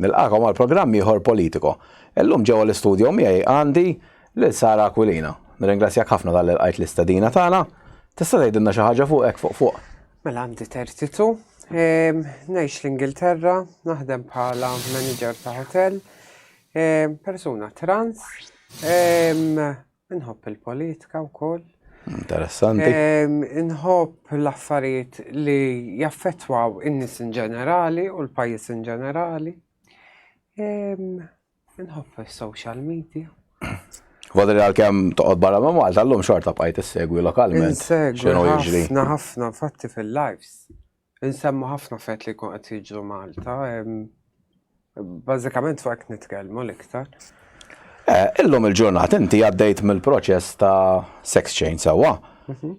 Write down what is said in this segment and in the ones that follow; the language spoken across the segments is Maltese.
Nilqakom għal programm ieħor politiko. Illum ġewwa l-istudio miegħi għandi lil Sara Aquilina. Nirringrazzjak ħafna tal-qajt l-istadina tagħna. Tista' tgħidilna xi ħaġa fuq hekk fuq. Mela għandi 32, ngħix l-Ingilterra, naħdem bħala manager ta' hotel, persuna trans, inħobb il-politika wkoll. Interessanti. Inħobb l-affarijiet li jaffettwaw in-nies in ġenerali u l-pajjiż in ġenerali. Inħobb is-social media. Fadri għal-kem toqgħod barra ma' Malta llum xorta bqajt issegwi lokalment. Insegwi ħafna fatti fil-lives. Insemmu ħafna fett li kun qed jiġru Malta. Bażikament fuq hekk nitkellmu l-iktar. Illum il-ġurnat inti għaddejt mill-proċess ta' sex change sewwa.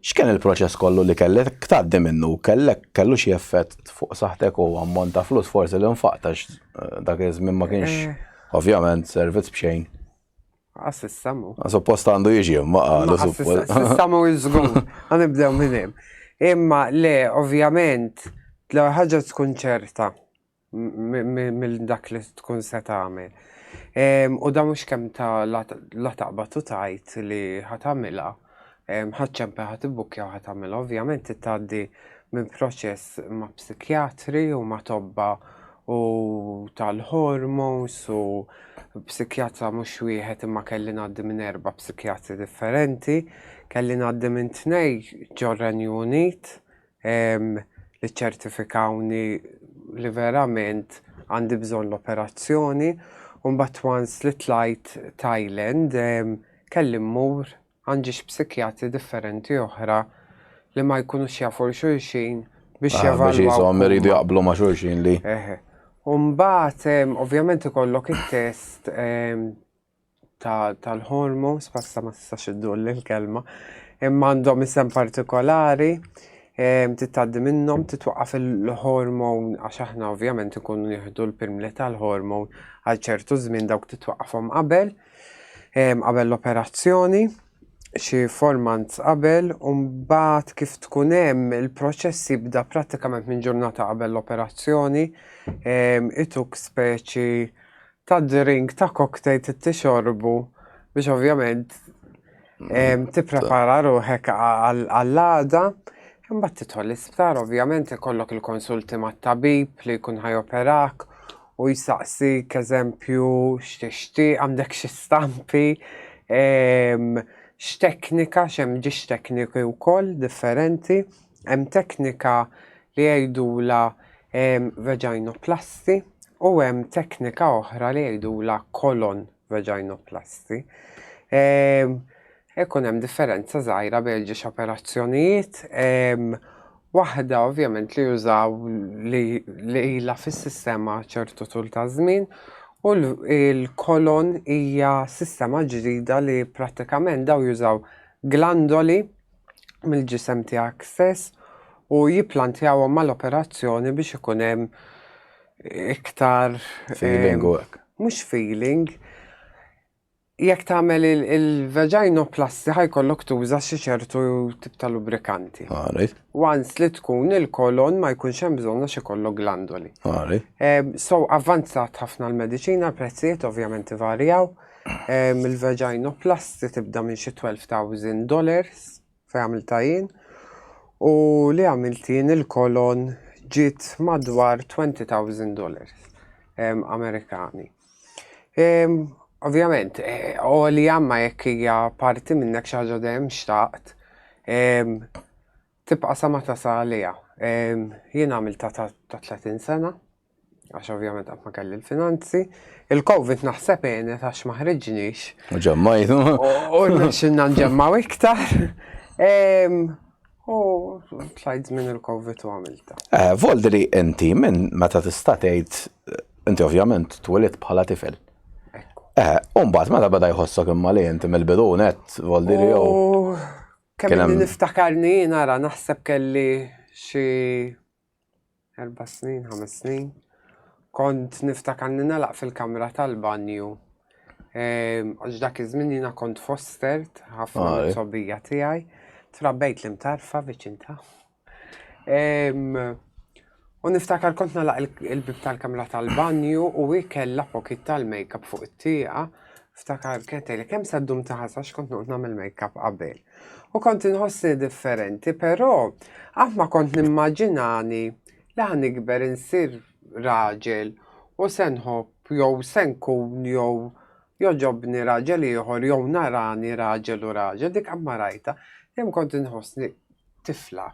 X'kien il-proċess kollu li kellek tgħaddi minnu? Kellu xi effett fuq saħtek u ammont ta' flus forsi li nfaqtax dak iż-żmien ma kienx ovvjament servizz b'xejn. Assissamu. Suppost għandu jiġi ma qalu suppost. Assissamu iż-żgur. Ħanibdew minn hemm. Imma le, ovvjament, ħaġa tkun ċerta mill dak li tkun se tagħmel. U da mhux kemm ta' la taqbad u tajt li ħatamilha, ħaċċempel ħatibbukja u ħatamilha. Ovvjament tgħaddi minn proċess ma' psikjatri u ma' tobba u tal-hormones u psikjatra mhux wieħed imma kelli ngħaddi minn 4 psikjatri differenti, kelli ngħaddi minn 2 ġo-Renju Unit li ċertifikawni li verament għandi bżonn l-operazzjoni. Mbagħad once li tlajt Thailand kelli mmur għandi psikjatri differenti oħra li ma jkunux jafu xulxin biex jevalwaw. Biex iridu jaqblu ma' xulxin li. Mbagħad ovvjament ikollok it-test tal-hormones, basta ma tistax iddulli l-kelma, imma għandhom isem partikolari, titgħaddi minnhom titwaqqaf il-hormone għax aħna ovvjament ikunu nieħdu l-pirmli tal-hormone għal ċertu żmien dawk titwaqqafhom qabel l-operazzjoni xi 4 months qabel u mbagħad kif tkun hemm il-proċess jibda prattikament minn ġurnata qabel l-operazzjoni ituk speċi ta' drink ta' cocktail tixorbu biex ovvjament tipprepara ruħek għall-għada. Imbagħad tidħol l-isptar, ovvjament ikollok il-konsulti mat-tabib li jkun ħajoperak u jsaqsik eżempju x'tixtieq għandek xi stampi, x'teknika, x'hemm ġiex tekniki wkoll differenti. Hemm teknika li jgħidula vaginoplasti u hemm teknika oħra li jgħidula colon vaginoplasti. Ikun hemm differenza żgħira bejn ġiex operazzjonijiet, waħda ovvjament li jużaw li ilha fis-sistema ċertu tul ta' żmien u l-kolon hija sistema ġdida li prattikament daw jużaw glandoli mill-ġisem tiegħek stess u jipplantjawhom mal-operazzjoni biex ikun hemm iktar feeling u hekk. Mhux feeling. Jekk tagħmel il-vaginoplasti ħajkollok tuża xi ċertu tip ta' lubrikanti. Once li tkun il-kolon ma jkunx hemm bżonn għax ikollok glandoli. So avvanzat ħafna l-mediċina, prezzijiet ovvjament ivarjaw. Il-vaginoplasti tibda minn xi $12,000 fejn għamilta jien u li għamilt jien il-kolon ġiet madwar $20,000 Amerikani. Ovvjament, u li għamma jekk hija parti minnek xi ħaġa dejjem xtaqt, tibqa' sa ma tasal għaliha. Jien għamilta ta' 30 sena, għax ovvjament qatt ma kelli l-finanzi. Il-Covid naħseb għenet għax ma ħriġniex. Ġemmajtu. U nexxinna nġemmaw iktar. U tlajt minn il-Covid u għamilta. Voldri inti minn meta tista' tgħid inti ovvjament twelid bħala tifel. Mbagħad meta beda jħossok imma li inti mill-bidunet Voldiri jew. Kemm niftakarni nara naħseb kelli xi 4 snin, 5 snin. Kont niftakarni nagħlaq fil-kamra tal-banju. Għax dak iż-żmien jiena kont fostert ħafna mit-sobbija tiegħi. Trabbejt l-imtarfa viċin ta'. U niftakar kont nagħlaq il-bib tal-kamra tal-banju u hi kellha pocket tal-makeup fuq it-tieqa. Ftakar kienet tgħidli kemm se ddum taħas kont noqgħod nagħmel makeup qabel. U kont inħossni differenti, però qatt ma kont nimmaġinani li ħanikber insir raġel u se nħobb jew se nkun jew joġobni raġel ieħor jew narani raġel u raġel, dik qatt ma rajta. Dejjem kont inħossni tifla.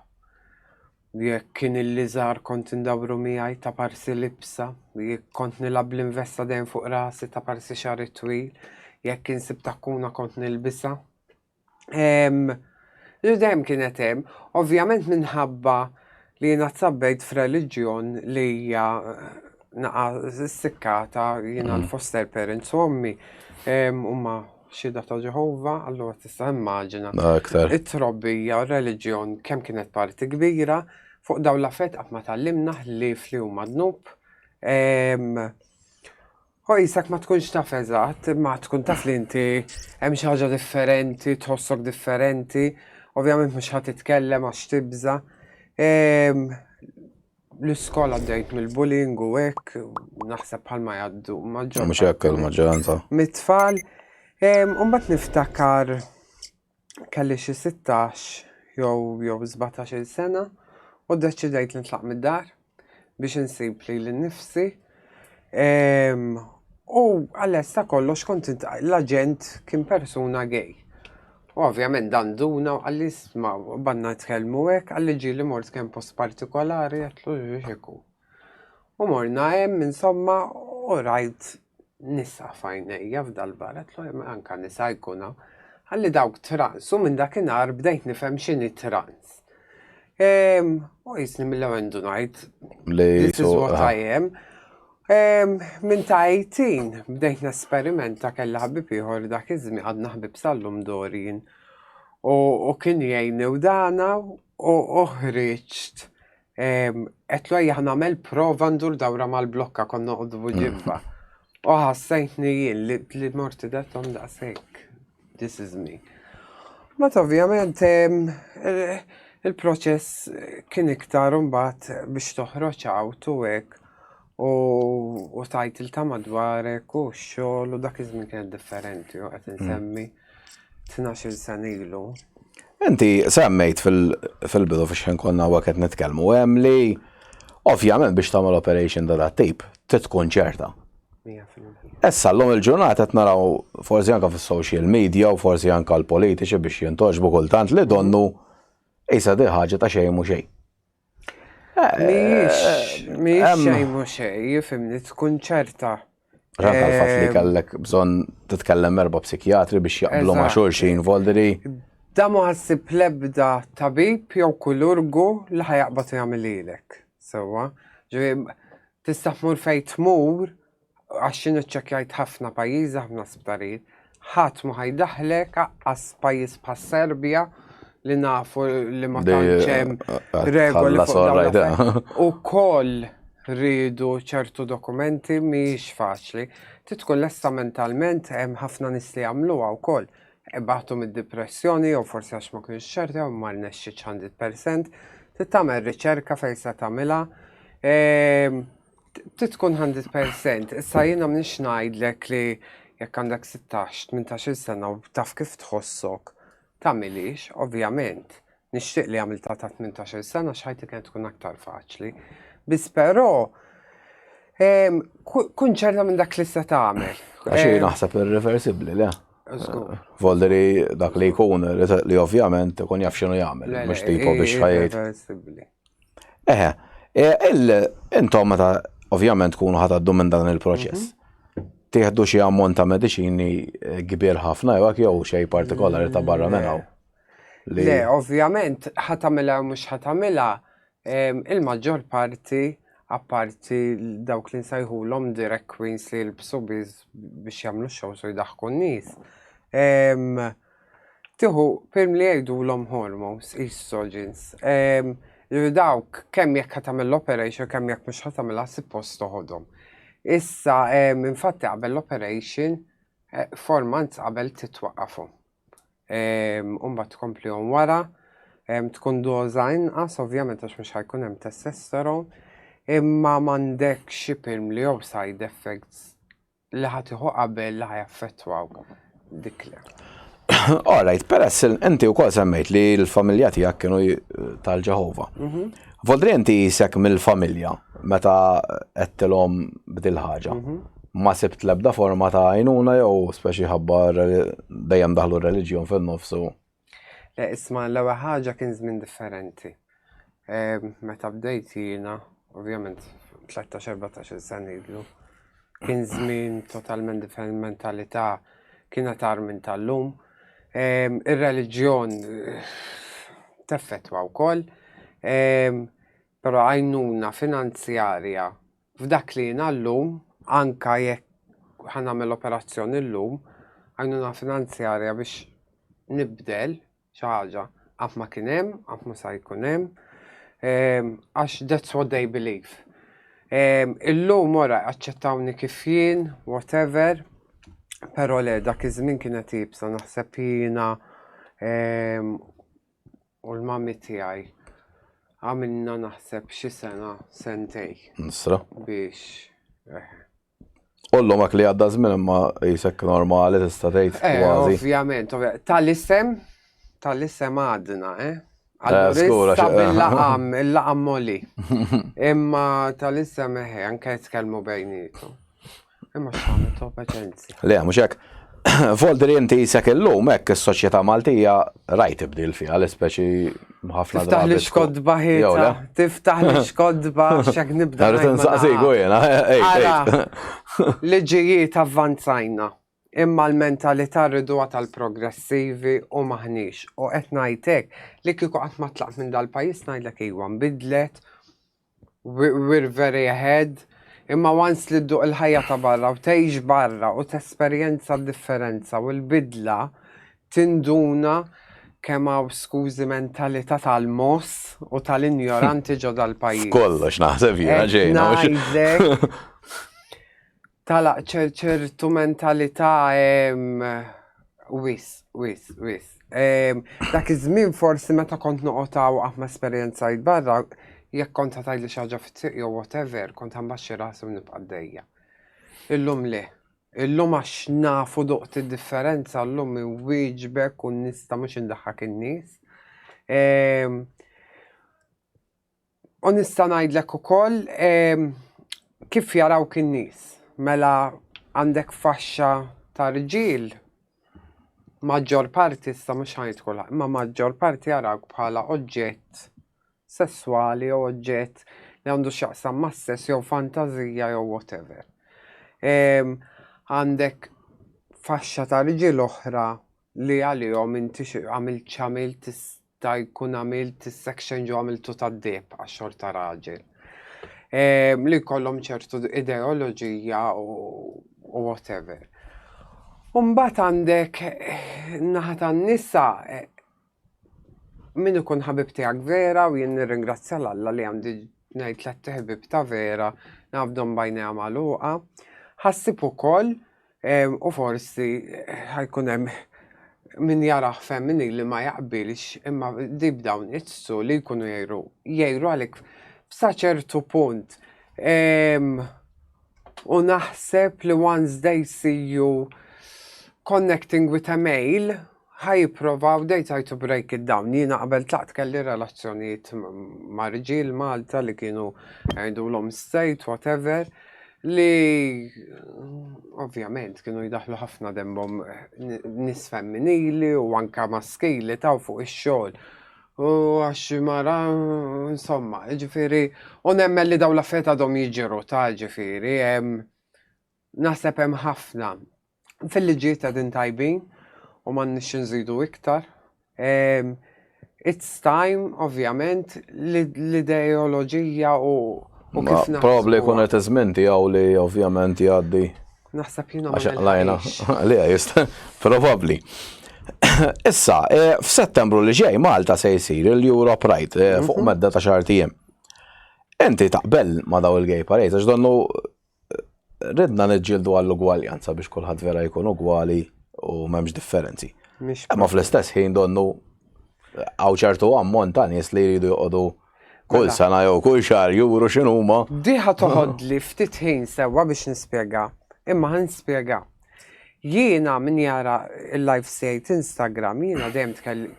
Jekk kien il-liżar kont indawru miegħi ta' parsi libsa, jekk kont nilab l-investa dejjem fuq rasi ta' parsi xahar twil, jekk insib takkuna kont nilbisha. Dejjem kienet hemm, ovvjament minħabba li jiena tsabbejt f'reliġjon li hija naqa' sikkata jiena l-foster parents u ommi huma xhieda ta' Ġehovah, allura tista' immaġina. It-trobbija u r-reliġjon kemm kienet parti kbira fuq dawn l-affett qatt ma tallimna ħlief li huma dnub. U jisak ma tkunx taf eżatt, ma tkun taf li inti hemm xi ħaġa differenti, tħossok differenti, ovvjament mhux ħadd titkellem għax tibża. L-iskola għaddejt mill-bullying u hekk, naħseb bħalma jgħaddu maġġor. Mhux hekk il-maġġoranza. Mit-tfal. Mbagħad niftakar kelli xi 16 jew 17-il sena u ddeċidejt li nitlaq mid-dar biex insib li l-nifsi. U għal-esta kollox kont l-aġent kien persuna gay. U ovvjament dan duna u għalli isma' banna tkellmu hekk għalli ġieli mort kemm post partikolari għetlu biex ikun. U morna hemm insomma u rajt nisa fajnejja f'dal-bar, għetlu anka nisa jkuna, għalli dawk trans, u minn dakinhar bdejt nifhem x'inhi trans. U jisni mill-ewwel ngħid, this is what I am. Minn ta' 18 bdejt nesperimenta kellha ħabib ieħor dak iż-żmien għadna ħbib sal-lum Dorin. U kien jgħinni u dana u ħriġt. Għetlu ejja nagħmel prova ndur dawra mal-blokka konna noqogħdu ġibba. U ħassejtni jien li morti datom daqshekk. This is me. Ma ovvjament il-proċess kien iktar mbagħad biex toħroġ out u hekk u tajt il-ta' madwarek u x-xogħol u dak iż-żmien kien differenti u qed insemmi 12-il sena ilu. Inti semmejt fil-bidu fiex konna waqt qed nitkellmu hemm li ovvjament biex tagħmel operation ta' dat-tip tkun ċerta. Issa l-lum il-ġurnata qed naraw forsi anke fis-social media u forsi anke l-politiċi biex jintoġbu kultant li donnu issa di ħaġa ta' xejn mhu xejn. Mhijiex xejn mhu xejn, jifhimni tkun ċerta. Ġanka l-fatt li kellek bżonn titkellem erba' psikjatri biex jaqblu ma' xulxin volderi. Da ma ħassib l-ebda tabib jew kulurgu li ħajaqbad jagħmel lilek. Sewwa, tista' tmur fejn tmur għax niċċekkjajt ħafna pajjiżi, ħafna sptarijiet, ħadd ma ħajdaħlek għas pajjiż bħas Serbja li nafu li ma tantx hemm regoli fuq dawn. Ukoll rridu ċertu dokumenti mhijiex faċli. Tkun lesta mentalment hemm ħafna nies li jagħmluha wkoll. Ibagħtu mid-depressjoni jew forsi għax ma kienx ċerti jew ma rnexxitx 100%. Tagħmel riċerka fejn se tagħmilha. Tkun 100%. Issa jiena m'iniex ngħidlek li jekk għandek 16-18 sena u taf kif tħossok tagħmilix, ovvjament. Nixtieq li għamilta ta' 18 sena x'ħajti kienet tkun aktar faċli. Biss però kun ċerta minn dak li se tagħmel. Għax naħseb irreversibbli le. Volderi dak li jkun li ovvjament ikun jaf x'inhu jagħmel, mhux tipo biex ħajjed. Intom meta ovvjament tkunu ħatgħaddu minn dan il-proċess. Tieħdu xi ammont ta' mediċini kbir ħafna jew xejn partikolari ta' barra minn hawn. Le, ovvjament ħatamilha u mhux ħatamilha il-maġġor parti apparti dawk li nsejħulhom direct queens li jilbsu biex jagħmlu show so jdaħħku n-nies. Tieħu perm li jgħidulhom hormones, estrogens. Dawk kemm jekk ħatamel l-operation kemm jekk mhux ħatamilha suppost toħodhom. Issa infatti qabel l-operation 4 months qabel titwaqqafu. Mbagħad tkomplihom wara, tkun doża inqas ovvjament għax mhux ħajkun hemm testosteron. imma m'għandek xipim li jew side effects li ħatiħu qabel li ħajaffettwaw dik li. All right, peress inti wkoll semmejt li l-familja tiegħek kienu tal-Ġeħova. Voldri inti jisek mill-familja meta qedtilhom b'dil ħaġa. Ma sibt l-ebda forma ta' għajnuna jew speċi ħabba dejjem daħlu reliġjon fin-nofsu. Le isma' l-ewwel ħaġa kien żmien differenti. Meta bdejt jiena, ovvjament 13-14 sena ilu, kien żmien totalment differenti, mentalità kienet ar minn tal-lum. Ir-reliġjon teffettwa wkoll, però għajnuna finanzjarja f'dak li jiena llum, anka jekk ħanagħmel operazzjoni llum, għajnuna finanzjarja biex nibdel xi ħaġa qatt ma kien hemm, qatt ma sa jkun hemm, għax that's what they believe. Illum wara aċċettawni kif jien, whatever, però le dak iż-żmien kienet jibsa naħseb jiena u l-mammi tiegħi għamilna naħseb xi sena sentej Nisra. biex Ollu mak li għadda żmien imma jisek normali tista' tgħid kważi. ovvjament, tal-isem għadna, skura, Allura bil-laqam, il-laqam moli. Imma tal-isem anke jitkellmu bejnietom. Imma x'għamel to paċenzi. Le, mhux hekk. Voldri inti jisek illum hekk is-soċjetà Maltija rajt ibdil fiha l-ispeċi ħafna Tiftaħ li xkodba ħieta, tiftaħ li xkodba x'hekk nibda. Rrid insaqsiku jiena, liġijiet avvanzajna. Imma l-mentalità rriduha tal-progressivi u maħniex. U qed ngħidlek li kieku qatt ma tlaqt minn dal-pajjiż ngħidlek iwa nbidlet, we're very ahead. Imma once li dduq il-ħajja ta' barra u tgħix barra u tesperjenza d-differenza u l-bidla tinduna kemm hawn skużi mentalità tal-moss u tal-injoranti ġo dal-pajjiż. Kollox naħseb jiena ġejna. Ngħidlek talaq ċertu mentalità wis. Dak iż-żmien forsi meta kont noqgħod qatt ma esperjenzajt barra, jekk kont tgħidli xi ħaġa fit-triq jew whatever, kont ħambaxxi rasi u nibqa' għaddejja. Illum le. Illum għax nafu duqt id-differenza, llum inwieġbek u nista' mhux indaħħak in-nies. U nista' ngħidlek ukoll kif jarawk in-nies. Mela għandek faxxa ta' riġiel, maġġor parti issa mhux ħajtkun, imma maġġor parti jarawk bħala oġġett sessuali jew oġġett li għandu x'jaqsam mas-sess jew fantażija jew whatever. Għandek faxxa ta' riġiel oħra li għalihom inti għamilt x'għamilt tista' jkun għamilt is-section ġew għamiltu tad-deheb għax-xorta raġel. Li jkollhom ċertu ideoloġija u whatever. U mbagħad għandek naħa tan-nisa min ikun ħabib tiegħek vera u jien nirringrazzja l-Alla li għandi ngħid tliet ħbieb ta' vera nafdhom bajnejha magħluqa. Ħassib ukoll u forsi ħajkun hemm min jaraħ femminili li ma jaqbilx imma deep down itsu li jkunu jgħidu għalik f'sa ċertu punt. U naħseb li once they see you connecting with a male, ħajprovaw they try to break it down. Jiena qabel tlaqt kelli relazzjonijiet ma' riġiel Malta li kienu jgħidulhom straight, whatever, li ovvjament kienu jidaħlu ħafna dembhom nies femminili u anke maskili taw fuq ix-xogħol. U għax mara, insomma, ġifieri, u nemmen li dawn l-affarijiet għadhom jiġru ta' ġifieri, naħseb hemm ħafna fil-liġijiet qegħdin tajbin u m'għandniex inżidu iktar. It's time, ovvjament, l-ideoloġija u kif naħsbu. Probably kun qed iż-żmien tiegħu li ovvjament jgħaddi. Naħseb jiena Għax lajna, li probabbli. Issa, f'Settembru li ġej Malta se jsir il-Europe Pride fuq medda ta' xahar ijiem. Inti taqbel ma' daw il-gay parades għax donnu ridna niġġieldu għall-ugwaljanza biex kulħadd vera jkun ugwali u m'hemmx differenzi. Imma fl-istess ħin donnu hawn ċertu ammont ta' nies li jridu joqogħdu Kull sena jew kull xahar juru x'inhuma. Diħa toħodli ftit ħin sewwa biex nispjega. Imma ħan nispjega. Jiena min jara il-live state Instagram, jiena dejjem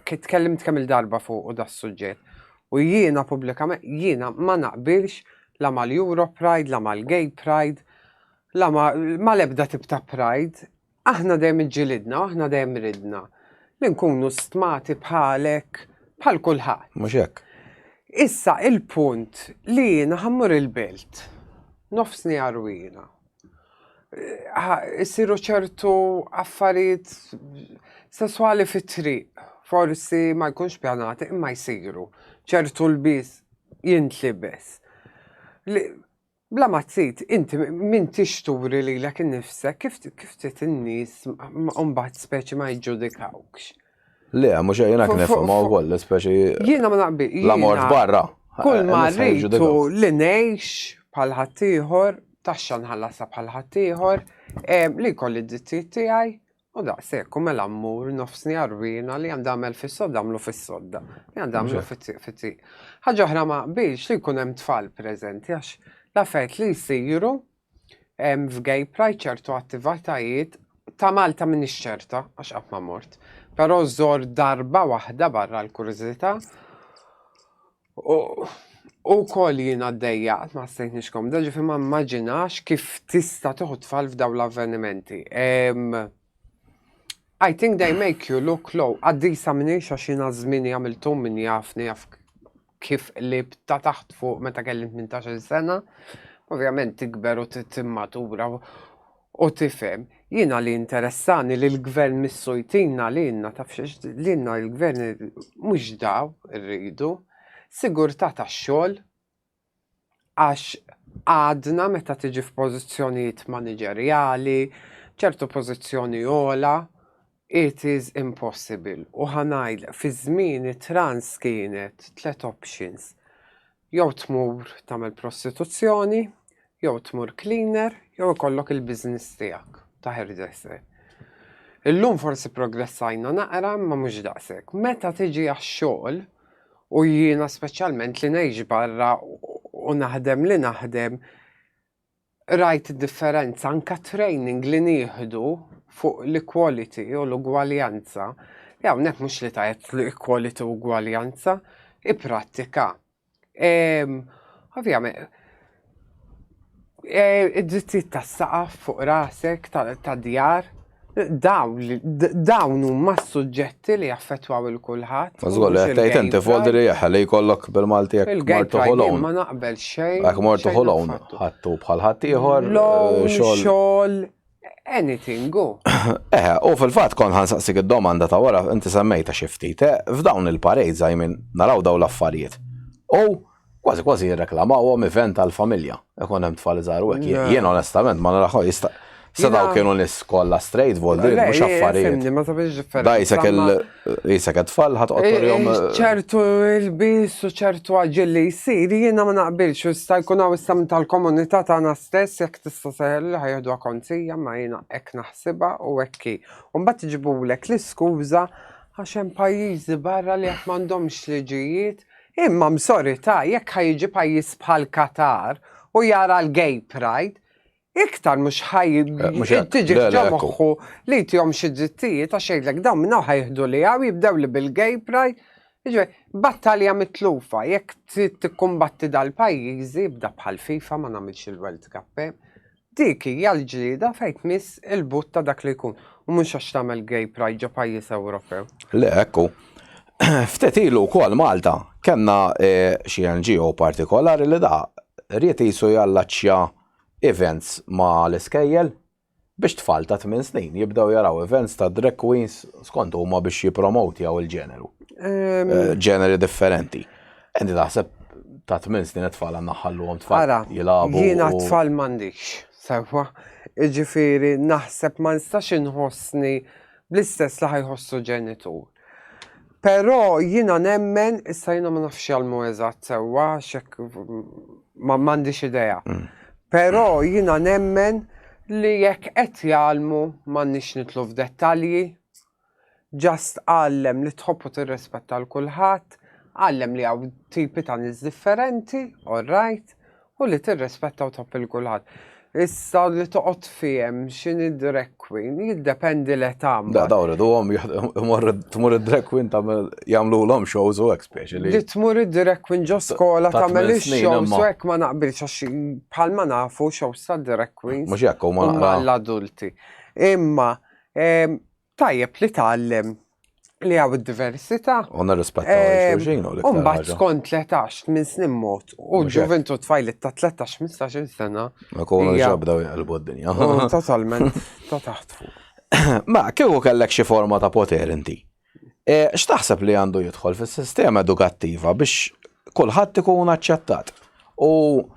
tkellimt kemm il-darba fuq u da s-suġġett. U jiena pubblikament, jiena ma naqbilx la mal-Euro Pride, la mal-Gay Pride, la mal-ebda tip ta' Pride. Aħna dejjem iġġilidna, aħna dejjem ridna. Li nkunu stmati bħalek, bħal kulħadd. Mhux hekk. Issa il-punt li jiena ħammur il-belt, nofsni għarwina. Isiru ċertu affarijiet sessuali fit-triq, forsi ma jkunx pjanati imma jsiru. ċertu l-bis jintlibes. Bla ma tsit, inti min tixturi li l-ek nifsek, kif tit n-nis un-bat speċi ma jġudikawx? Le, mhux jiena knifhem ma wkoll speċi. Jiena ma naqbi. L-amort barra. Kull ma rritu li ngħix bħal ħaddieħor, taxxa nħallasha bħal ħaddieħor, li jkolli d-dittijiet tiegħi u daqshekk u mela mmur nofsni għarwina li għandha għamel fis-sodda għamlu fis-sodda. Li għandha għamlu fit-triq. Ħaġa oħra ma qbilx li jkun hemm tfal preżenti għax l-affarijiet li jsiru f'Gay Pride ċertu attivitajiet ta' Malta m'iniex ċerta għax qatt ma mort. Però żor darba waħda barra l-kurżità u wkoll jiena ddejjaqt ma stejtniex komda ġifieri ma immaġinax kif tista' tieħu tfal f'dawn l-avvenimenti. I think they make you look low. Għaddisa minix għax jiena żmieni għamiltu min jafni jaf kif lib ta' taħt fuq meta kelli 18 sena. Ovvjament tikber u timmatura u tifhem. Jiena li interessani li l-gvern missujtina li jenna tafx li jenna l-gvern mhux daw irridu sigurtà tax-xogħol għax għadna meta tiġi f'pożizzjonijiet maniġerjali, ċertu pożizzjoni ola, it is impossible. U ħanajl fi żmieni trans kienet 3 options. Jew tmur tagħmel prostituzzjoni, jew tmur cleaner, jew ikollok il-business tiegħek ta' hairdresser. Illum forsi progressajna naqra ma mhux daqshekk. Meta tiġi għax-xogħol u jiena speċjalment li ngħix barra u naħdem li naħdem rajt id-differenza anke training li nieħdu fuq l-equality u l-ugwaljanza. Hawnhekk mhux li tajt l-equality u ugwaljanza, ipprattika. Ovvjament id-drittijiet tas-saqaf fuq rasek tad-djar dawn huma s-suġġetti li jaffettwaw il-kulħadd. Mażgol qed tgħid inti foldi li jkollok bil-Malti jekk mortu ħolon. Ma naqbel xejn. Jekk mortu ħolon ħadtu bħal ħadd ieħor xogħol anything go. U fil-fatt kont ħansaqsik id-domanda ta' wara inti semmejta xi ftit f'dawn il-parades I mean naraw dawn l-affarijiet. Kważi jirreklamawhom event tal-familja. Ikun hemm tfal iżgħar u hekk. Jien onestament ma naraħ jista' Sadaw kienu niskolla straight voldi, mux affarijiet. Ma sabiex differenza. Da jisek tfal ħat qottorjom. ċertu il-bis u ċertu għagġilli jisir, jiena ma naqbilx, u sta jkun għaw istam tal-komunità tagħna stess, jekk tista' seħel ħajħdu konzija ma jiena hekk naħsibha u hekk. U mbagħad tiġibulek l-iskuża għax hemm pajjiżi barra li qed m'għandhomx liġijiet. Imma msorita, jekk ħajġi pajjiż bħal Qatar u jara l-Gay Pride, iktar mux tiġi ġamoħu li tjom xidġittijiet għax jgħidlek dawn minnaw ħajħdu li għaw jibdew li bil-Gay Pride. Battalja mitlufa, jekk tikkumbatti dal-pajjiżi jibda bħal FIFA ma nagħmilx il-World Cup. Dik hija l-ġlieda fejn tmiss il-but ta' dak li jkun u mhux għax tagħmel Gay Pride ġo pajjiż Ewropew. Le ekku. Ftet ilu wkoll Malta kellna xi NGO partikolari li da ried jisu jallaċċja events ma l-iskejjel biex tfal ta' 8 snin jibdaw jaraw events ta' drag queens skont huma biex jippromowtjaw il-ġeneru. Ġeneri differenti. Endi taħseb ta' 8 snin tfal għandna ħalluhom tfal jilagħbu. Jiena tfal m'għandix sewwa. Jiġifieri naħseb ma nistax inħossni bl-istess li ħajħossu ġenitur. Però jiena nemmen issa jiena ma nafx jalmu eżatt sewwa x'hekk ma m'għandix idea. Però jiena nemmen li jekk qed jgħalmu m'għandniex nitlu f'dettalji, ġast għallem li tħobbu tirrispetta l kulħadd, għallem li għaw tipi ta' nies differenti, all right, u li tirrespettaw top il-kulħadd. Issa li toqgħod fihem x'inhi drag queen, jiddependi l-età. Dawra, tmur id-drag queen jagħmluhom shows u hekk speċjali. Li tmur id-drag queen ġo skola tagħmel ix-shows u hekk ma naqbilx għax bħalma nafu shows ta' drag queens. Mhux hekk huma l-adulti. Imma tajjeb li tgħallem li għaw id-diversità. U nirrispettaw xulxin u l-iktar. Mbagħad skont 13 minn snin mod u ġuventu tfajlit ta' 13-15 sena. Ma kunu ġabdaw jaqilbu d-dinja. Totalment, ta' taħt fuq. Ma kieku kellek xi forma ta' poter inti. X'taħseb li għandu jidħol fis-sistema edukattiva biex kulħadd ikun aċċettat. U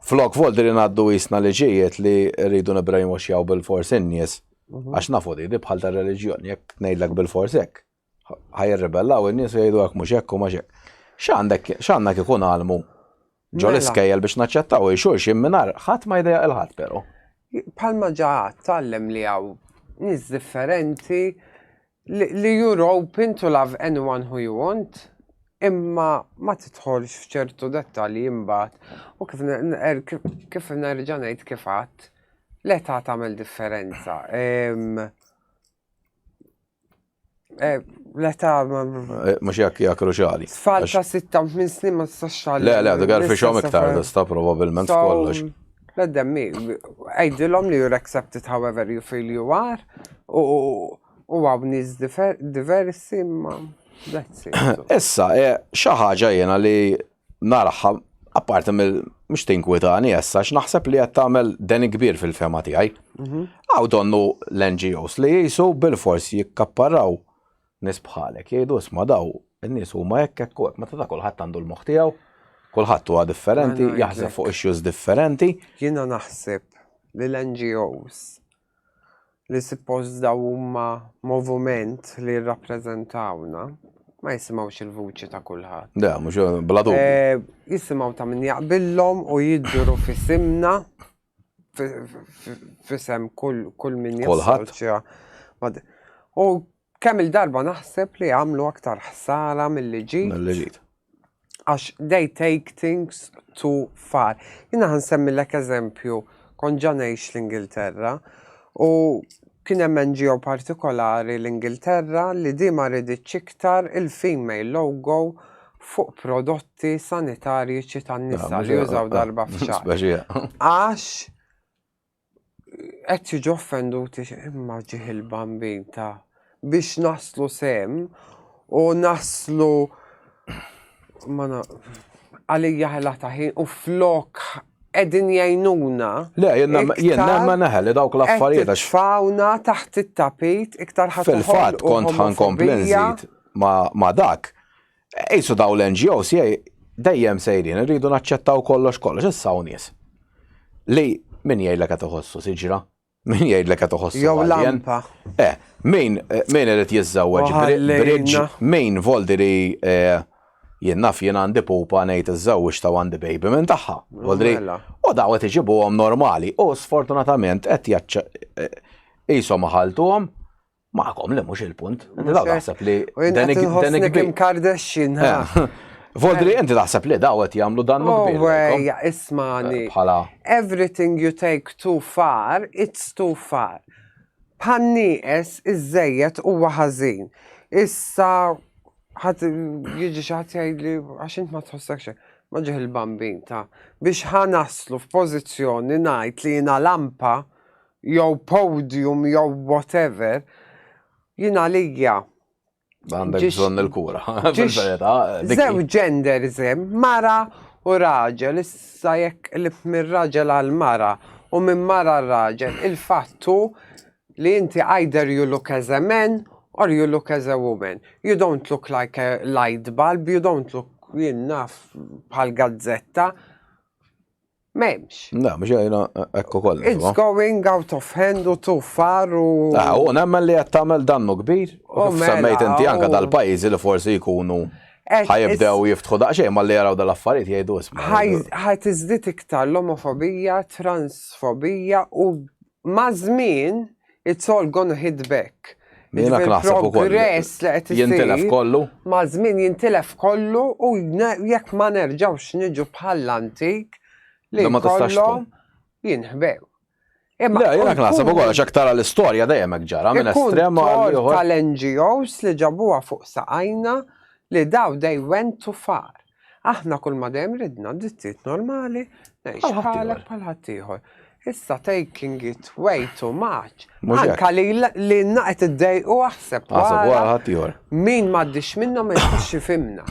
flok voldi li ngħaddu jisna liġijiet li rridu nibrainwashjaw bil-fors in-nies għax nafu di bħal ta' reliġjon jekk ngħidlek bil-fors hekk. Ħajirribellaw in-nies u jgħidu hekk mhux hekk u mhux hekk. X'għandek ikun għalmu ġol iskejjel biex naċċettaw xulxin mingħajr ħadd ma jdejjaq il-ħadd però. Bħalma ġaħat tgħallem li hawn nies differenti li you're open to love anyone who you want, imma ma tidħolx f'ċertu dettalji imbagħad u kif nerġa' ngħid kif għadd l-età tagħmel differenza. L-età mhux jekk kruċjali. Tfal ta' 6 minn snin ma tistax tgħallem. Le, għadu gar fixhom iktar tista' probabbilment kollox. L-demmi, għajdilhom li you're accepted however you feel you are u għaw nies diversi ma that's it. Issa, xi ħaġa jiena li naraħħa apparti mhux tinkwitani issa x'naħseb li qed tagħmel den kbir fil-fema tiegħi. Għaw donnu l-NGOs li jisu bil-forsi jikkapparaw nies bħalek jgħidu isma' daw in-nies huma hekk hekk u hekk meta ta' kulħadd għandu l-moħħ tiegħu, kulħadd huwa differenti, jaħseb fuq issues differenti. Jiena naħseb li l-NGOs li suppost daw huma moviment li jirrappreżentawna ma jisimgħux il-vuċi ta' kulħadd. Da, mhux bla dubju. Jisimgħu ta' min jaqbillhom u jidduru fisimna fisem kull min jassoċja. U kemm il-darba naħseb li għamlu aktar ħsara mill-liġijiet. Għax they take things too far. Jina ħansemmilek eżempju, kon ġanejx l-Ingilterra u kien hemm NGO partikolari l-Ingilterra li di ma riditx iktar il-female logo fuq prodotti sanitarji tan-nisa li jużaw darba f'xahar. Għax qed jiġu offenduti imma ġieħ il-bambin ta' biex naslu sem u naslu għalija ħela taħin u flok edin jajnuna. Le, jenna ma neħel dawk l-affarijiet. Fawna taħt it-tapit iktar ħatħol. Fil-fat kont ħankompli nżid ma dak. Ejsu daw l-NGOs dejjem sejrin, rridu naċċettaw kollox, issaw nies. Li min jgħidlek qed iħossu siġra? Min jgħidlek qed iħossu? Jew lampa. Min irid jiżżawweġ bridge, min voldi li jien naf jien għandi pupa ngħid iżżawweġ ta' għandi baby minn tagħha. U daw qed iġibuhom normali u sfortunatament qed qishom ħaltuhom magħkom li mhux il-punt. Inti daw taħseb li Kim Kardashian. Voldri, inti taħseb li daw qed jagħmlu dannu kbir. Ismani. Everything you take too far, it's too far. Bħan-nieqes iż-żejjed huwa ħażin. Issa jiġi xi ħadd jgħidli għax int ma tħossek xejn. Ma ġieħ il-bambin ta' biex ħanaslu f'pożizzjoni ngħid li jiena lampa jew podium jew whatever jiena lija. Għandek bżonn il-kura. Żew genderism, mara u raġel, issa jekk minn raġel għal mara u minn mara raġel, il-fattu li inti either you look as a man or you look as a woman. You don't look like a light bulb, you don't look jinnaf bħal gazzetta. Memx. Da, mux jgħina ekku kollu. It's going out of hand u too far u. U nemmen li għed tamel dannu kbir. U semmejt inti anka dal-pajizi li forsi jkunu ħajibdew jiftħu daqxej ma li jaraw dal-affarijiet jgħidu isma. ħajt iżdit iktar l-omofobija, transfobija u mażmin it's all gonna hit back. Jiena naħseb ukoll progress li qed jintilef isir kollu. ma' żmien jintilef kollu u jekk ma nerġgħux niġu bħall-antik li Da ma tistax jkollhom jinħbew. Le, jiena naħseb ukoll għax aktar l-istorja dejjem hekk ġara minn estrem għal ieħor. tal-NGOs li ġabuha fuq saqajna li daw they went too far. Aħna kull ma dejjem ridna drittijiet normali ngħix bħalek bħal ħaddieħor. Issa taking it way too much. Anka li naqet id-dejqu aħseb wara ħaddieħor. min m'għaddix minnhom ma jkunx jifhimna.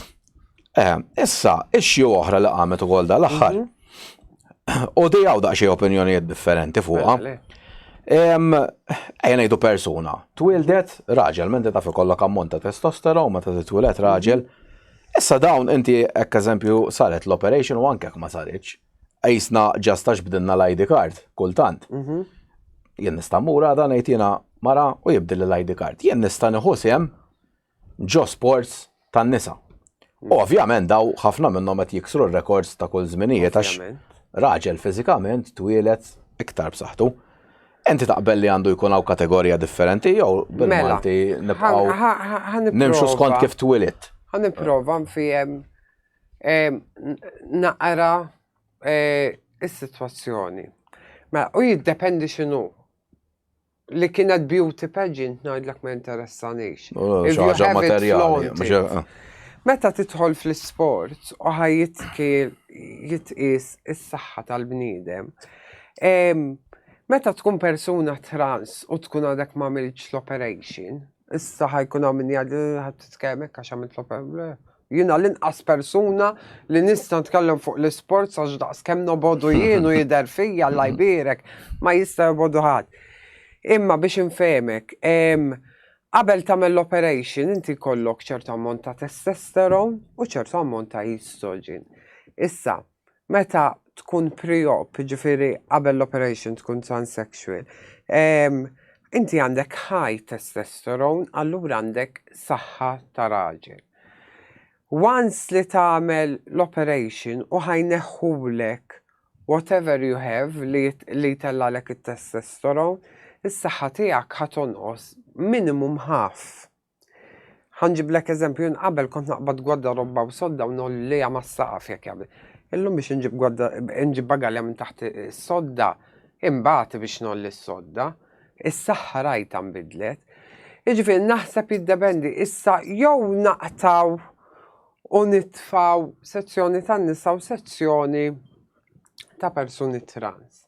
Issa, ixxi oħra li qamet ukoll dal-aħħar. U dijaw daqxie opinjonijiet differenti fuqha. Ejja ngħidu persuna. Twildet raġel, minn taf ikollok ammont ta' testosteron, ma ta' titwilet raġel. Issa dawn inti hekk eżempju saret l-operation u anke ma saritx. Ejsna ġastax bdilna l-ID card, kultant. Jien nista' mmura dan ngħid jiena mara u jibdil l-ID card. Jien nista' nieħu sehem ġo sports tan-nisa. Ovvjament daw ħafna minnhom qed jiksru r-records ta' kull żminijiet għax raġel fiżikament twielet iktar b'saħħtu. Enti taqbel li għandu jkun hawn kategorija differenti jew bil-Malti nibqgħu nimxu skont kif twilet. Ħanipprova nfihem naqra is-sitwazzjoni. Ma u jiddependi x'inhu. Li kienet beauty pageant ngħidlek ma interessanix. Xaġa materjali. Meta tidħol fl-isport u jitqies is-saħħa tal-bniedem. Meta tkun persuna trans u tkun għadek ma għamilx l-operation, issa ħajkun għamilni ħad titkellmek għax għamilt l-operation. Jiena l-inqas persuna li nista' nitkellem fuq l-isport għax daqs kemm nobodu jien u jidher fija Alla jbierek ma jista' jbodu ħadd. Imma biex infehmek, qabel tagħmel l-operation inti jkollok ċertu ammont ta' testosteron u ċertu ammont ta' estrogen. Issa, meta tkun pre-op, ġifieri qabel l-operation tkun transsexual, inti għandek high testosteron, allura għandek saħħa ta' raġel. Once li tagħmel l-operation u ħajneħħulek whatever you have li tellalek it-testosteron, is-saħħa tiegħek ħatonqos minimum half. Ħanġiblek eżempju qabel kont naqbad gwadda robba u sodda u nollija mas-saqaf jekk jagħmel. Illum biex inġib bagalja minn taħt is-sodda, imbagħad biex nolli s-sodda, is-saħħa rajta nbidlet. Jiġifieri naħseb jiddependi issa jew naqtaw u nitfaw sezzjoni tan-nisa u sezzjoni ta' persuni trans.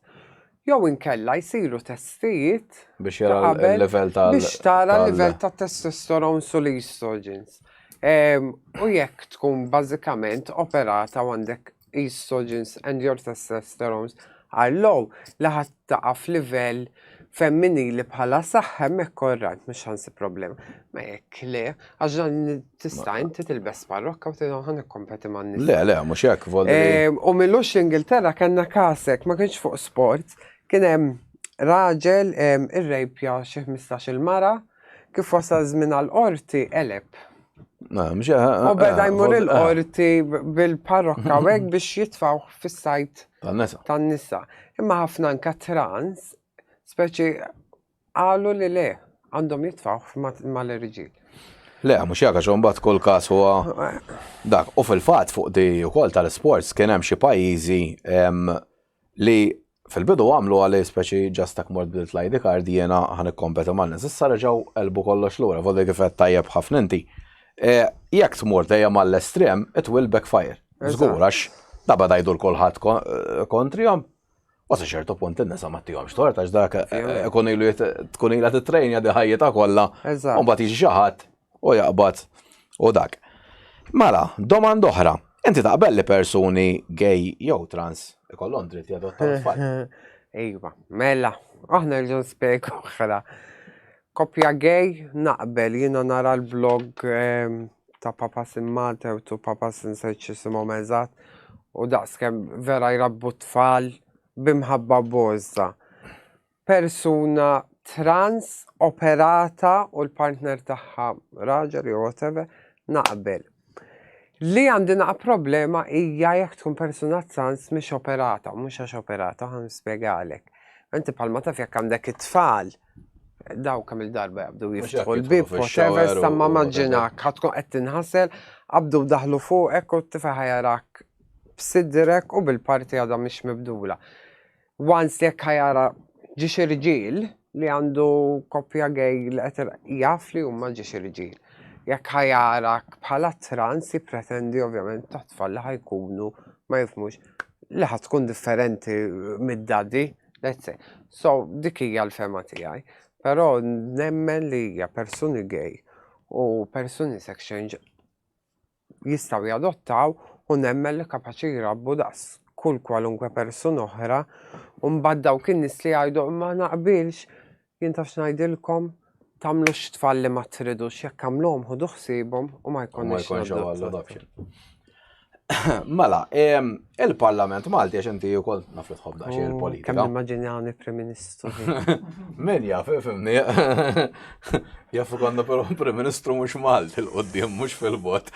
Jew inkella jsiru testijiet biex jara l-level tal biex tara l-level ta' testosteron u l-estrogens. U jekk tkun bażikament operata u għandek estrogens and your testosterone għallow li ħadd taqa' f'livell femminili bħala saħħa hemmhekk korrant mhux ħansi problema. Ma jekk le, għax dan tista' inti tilbes parrokka u tidgħu ħanikkompeti man-nisa. Le, mhux hekk volli. U millux Ingilterra kellna kasek ma kienx fuq sport, kien hemm raġel irrejpja xi 15-il mara kif wasal żmien għall-qorti eleb. U beda jmur il-qorti bil-parrokka u hekk biex jitfgħu fis-sajt tan-nisa. Imma ħafna anke trans speċi qalu li le għandhom jitfgħu mal-irġiel. Le, mhux hekk għax imbagħad kull każ huwa dak. U fil-fatt fuq di wkoll tal-isports kien hemm xi pajjiżi li fil-bidu għamlu għali speċi ġastak mort bilt l-ID card jiena ħanikkompeti man-nies. Issa reġgħu qelbu kollox lura, volli kif qed tajjeb ħafna inti. Jekk tmur dejjem mal-estrem, it will backfire. Żgur għax dabba dajdu l-kulħadd kontrihom. U sa ċertu punt in-nisa ma tihomx tort għax dak ikun ilu tkun ilha titrejnja di ħajjitha kollha. U mbagħad jiġi xi ħadd u jaqbad u dak. Mela, domanda oħra. Inti taqbel li persuni gay jew trans ikollhom dritt jadottaw tfal? Ejwa, mela, aħna rġu nspjegu oħra. Koppja gay naqbel jiena nara l-blog ta' Papa Sin Matew tu Papa Sin Sejċ isimhom eżatt u daqskemm vera jrabbu tfal bimħabba bożza. Persuna trans operata u l-partner tagħha raġel jew whatever naqbel. Li għandi naqa' problema hija jekk tkun persuna trans mhix operata u mhux għax operata ħan nispjegalek. Inti bħalma taf jekk għandek it-tfal daw kam il-darba jabdu Mhux jiftħu jekk l-bib, jidħlu fix-shower whatever, samma u maġġinak, ħatkun qed tinħasel, abdu daħlu fuqek u t-tifel ħajarak b'sidrek u bil-parti għadha mhix mibdula. Once jekk ħajara ġiex irġiel li għandu koppja gej li qed jaf li huma ġiex irġiel. Jekk ħajarak bħala trans jippretendi ovvjament tfal li ħajkunu ma jifmux li ħatkun differenti mid-daddi, let's say. So dik hija l-fema tiegħi. Però nemmen li hija persuni gay u persuni sex change jistgħu jadottaw u nemmen li kapaċi jirabbu das kull kwalunkwe persuna oħra u mbagħad dawk in-nies li jgħidu ma naqbilx jien taf ngħidilkom tagħmlu x-tfal li ma tridux jekk għamluhom ħudu ħsiebhom u ma jkunx adoption. Mela, il-Parlament Malti għax inti wkoll naf li tħobb daqsxejn il-politika. Kemm immaġinjani Prim Ministru. Min jaf, fimni. Jafu konna però Prim Ministru mhux Malti l-qudiem mhux fil-bot.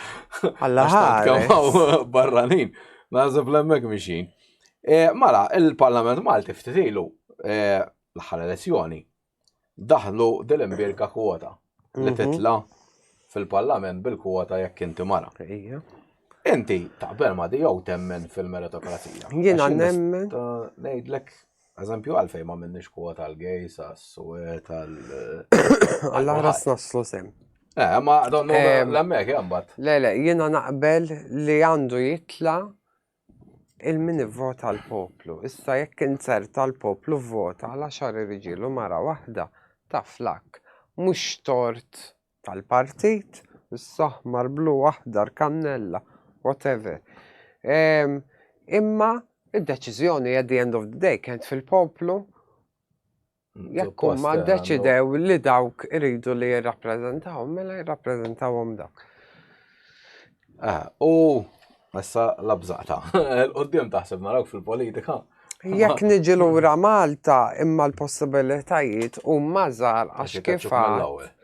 Alla ħares. Barranin. Naħseb l-hemmhekk mixin. Mela, il-Parlament Malti ftit ilu l-aħħar elezzjoni daħlu dil-imbirka kwota li titla fil-Parlament bil-kwota jekk inti mara. Inti taqbel ma di jew temmen fil-meritokrazija. Jiena nemmen. Ngħidlek eżempju għalfejn ma minnix kwota għal-gejs, għas-suwed, Alla ras naslu sem. Ma donnu l-hemmhekk jambat. Le, jiena naqbel li għandu jitla il-min ivvota l-poplu. Issa jekk inserta l-poplu vvota għal 10 irġiel u mara waħda ta' flak. Mhux tort tal-partit, is-saħmar blu aħdar kannella. Whatever. Imma id-deċiżjoni at the end of the day kienet fil-poplu jekk huma ddeċidew li dawk iridu li jirrappreżentawhom mela jirrappreżentawhom dawk. U issa labżata. L-qudiem taħseb narawk fil-politika. Jekk niġi lura Malta imma l-possibilitajiet huma żgħar għax kif